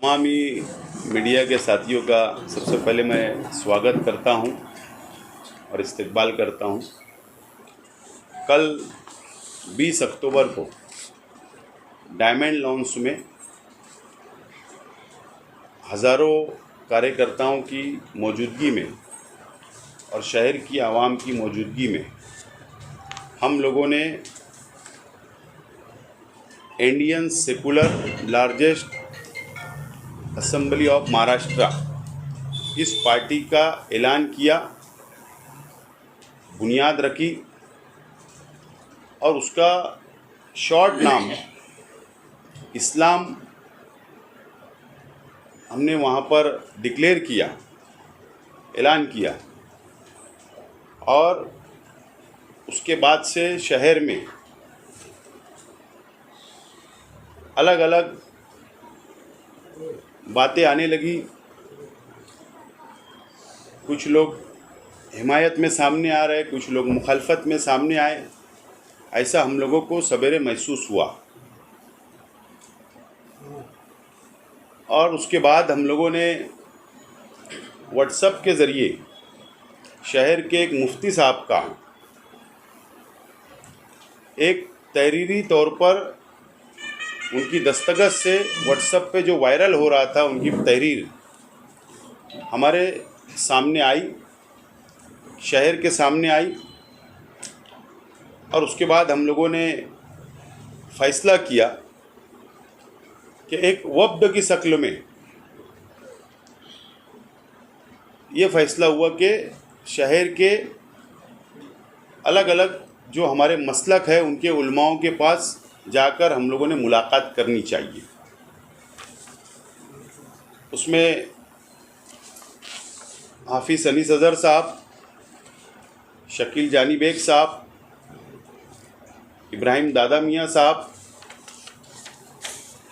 तमाम ही मीडिया के साथियों का सबसे पहले मैं स्वागत करता हूं और इस्तकबाल करता हूं। कल 20 अक्टूबर को डायमंड लॉन्स में हज़ारों कार्यकर्ताओं की मौजूदगी में और शहर की आवाम की मौजूदगी में हम लोगों ने Indian secular largest assembly of Maharashtra इस पार्टी का ऐलान किया, बुनियाद रखी और उसका शॉर्ट नाम इस्लाम हमने वहाँ पर डिक्लेयर किया, ऐलान किया। और उसके बाद से शहर में अलग अलग बातें आने लगी। कुछ लोग हिमायत में सामने आ रहे, कुछ लोग मुखालफत में सामने आए। ऐसा हम लोगों को सवेरे महसूस हुआ और उसके बाद हम लोगों ने व्हाट्सएप के ज़रिए शहर के एक मुफ्ती साहब का एक तहरीरी तौर पर उनकी दस्तखत से व्हाट्सएप पे जो वायरल हो रहा था, उनकी तहरीर हमारे सामने आई, शहर के सामने आई। और उसके बाद हम लोगों ने फ़ैसला किया कि एक वफ़द की शक्ल में ये फ़ैसला हुआ कि शहर के अलग अलग जो हमारे मसलक है उनके उलमाओं के पास जाकर हम लोगों ने मुलाकात करनी चाहिए। उसमें हाफिज़ अनीस अज़हर साहब, शकील जानी बेग साहब, इब्राहिम दादा मियाँ साहब,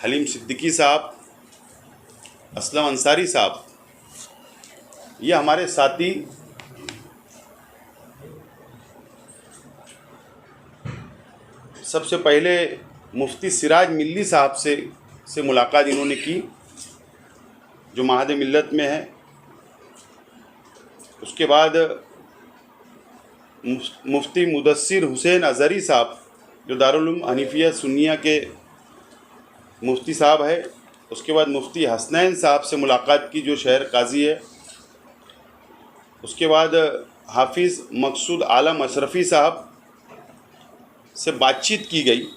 हलीम सिद्दीकी साहब, असलम अंसारी साहब, ये हमारे साथी सबसे पहले मुफ्ती सिराज मिल्ली साहब से मुलाकात इन्होंने की, जो महाद मिल्लत में है। उसके बाद मुफ्ती मुदस्सिर हुसैन अज़हरी साहब, जो दारुल उलूम हनीफिया सुन्निया के मुफ्ती साहब है। उसके बाद मुफ्ती हसनैन साहब से मुलाकात की, जो शहर काजी है। उसके बाद हाफिज़ मकसूद आलम अशरफ़ी साहब से बातचीत की गई,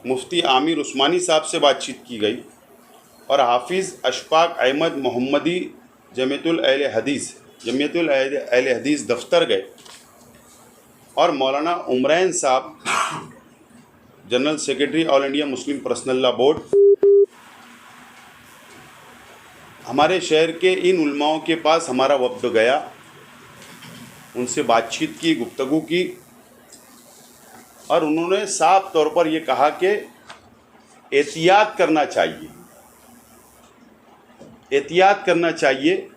मुफ्ती आमिर उस्मानी साहब से बातचीत की गई और हाफिज़ अशफाक अहमद मोहम्मदी जमीयतुल अहले हदीस दफ्तर गए और मौलाना उमरैन साहब, general secretary all India Muslim personal law board, हमारे शहर के इन उलमाओं के पास हमारा वफ़द गया, उनसे बातचीत की, गुफ्तगू की और उन्होंने साफ तौर पर ये कहा कि एहतियात करना चाहिए, एहतियात करना चाहिए।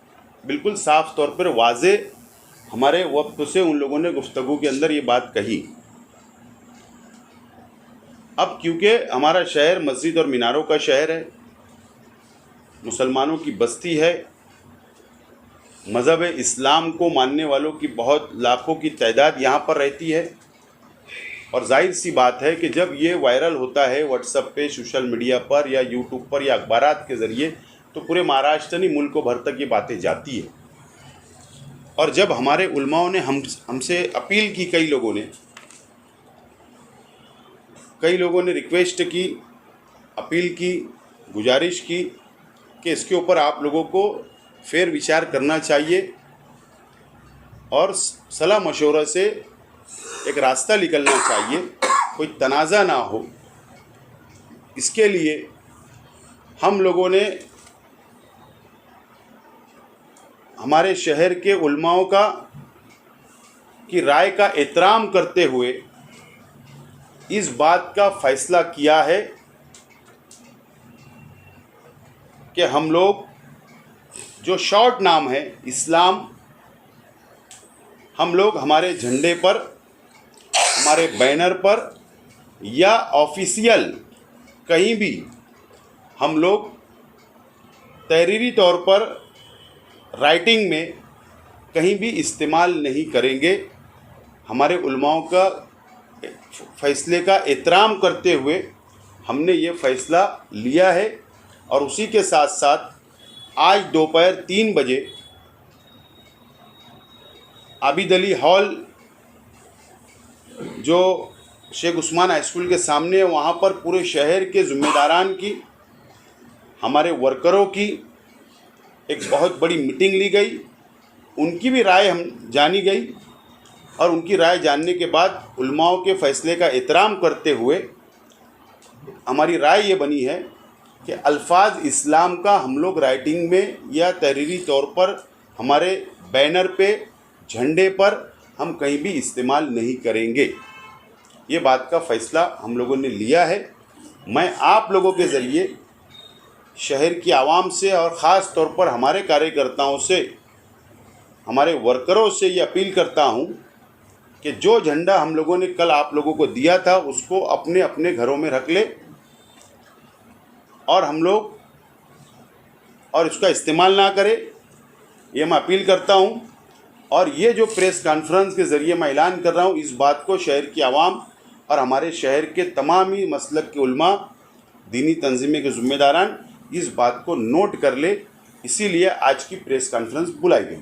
बिल्कुल साफ तौर पर वाज़े हमारे वक्त से उन लोगों ने गुफ्तगू के अंदर ये बात कही। अब क्योंकि हमारा शहर मस्जिद और मीनारों का शहर है, मुसलमानों की बस्ती है, मज़हब इस्लाम को मानने वालों की बहुत लाखों की तादाद यहाँ पर रहती है। और जाहिर सी बात है कि जब ये वायरल होता है व्हाट्सएप पे, सोशल मीडिया पर या यूट्यूब पर या अखबारात के ज़रिए, तो पूरे महाराष्ट्र नहीं मुल्क भर तक ये बातें जाती है। और जब हमारे उलमाओं ने हमसे अपील की, कई लोगों ने रिक्वेस्ट की, अपील की, गुजारिश की कि इसके ऊपर आप लोगों को फेर विचार करना चाहिए और सलाह मशवरा से एक रास्ता निकलना चाहिए, कोई तनाज़ा ना हो। इसके लिए हम लोगों ने हमारे शहर के उलमाओं की राय का एहतराम करते हुए इस बात का फ़ैसला किया है कि हम लोग जो शॉर्ट नाम है इस्लाम, हम लोग हमारे झंडे पर, हमारे बैनर पर या ऑफिशियल कहीं भी हम लोग तहरीरी तौर पर राइटिंग में कहीं भी इस्तेमाल नहीं करेंगे। हमारे उलमाओं का फ़ैसले का एहतराम करते हुए हमने ये फ़ैसला लिया है। और उसी के साथ साथ आज दोपहर 3 बजे आबिद अली हॉल जो शेख उस्मान हाई स्कूल के सामने है, वहाँ पर पूरे शहर के ज़िम्मेदारान की, हमारे वर्करों की एक बहुत बड़ी मीटिंग ली गई। उनकी भी राय हम जानी गई और उनकी राय जानने के बाद उलमाओं के फ़ैसले का एहतराम करते हुए हमारी राय ये बनी है कि अल्फाज इस्लाम का हम लोग राइटिंग में या तहरीरी तौर पर हमारे बैनर पे, झंडे पर हम कहीं भी इस्तेमाल नहीं करेंगे। ये बात का फ़ैसला हम लोगों ने लिया है। मैं आप लोगों के ज़रिए शहर की आवाम से और ख़ास तौर पर हमारे कार्यकर्ताओं से, हमारे वर्करों से ये अपील करता हूँ कि जो झंडा हम लोगों ने कल आप लोगों को दिया था उसको अपने अपने घरों में रख ले और हम लोग और इसका इस्तेमाल ना करें, ये मैं अपील करता हूँ। और ये जो प्रेस कॉन्फ्रेंस के ज़रिए मैं ऐलान कर रहा हूँ, इस बात को शहर की आवाम और हमारे शहर के तमाम ही मसलक के उलमा, दीनी तंजीमें के ज़िम्मेदारान इस बात को नोट कर ले, इसीलिए आज की प्रेस कॉन्फ्रेंस बुलाई गई।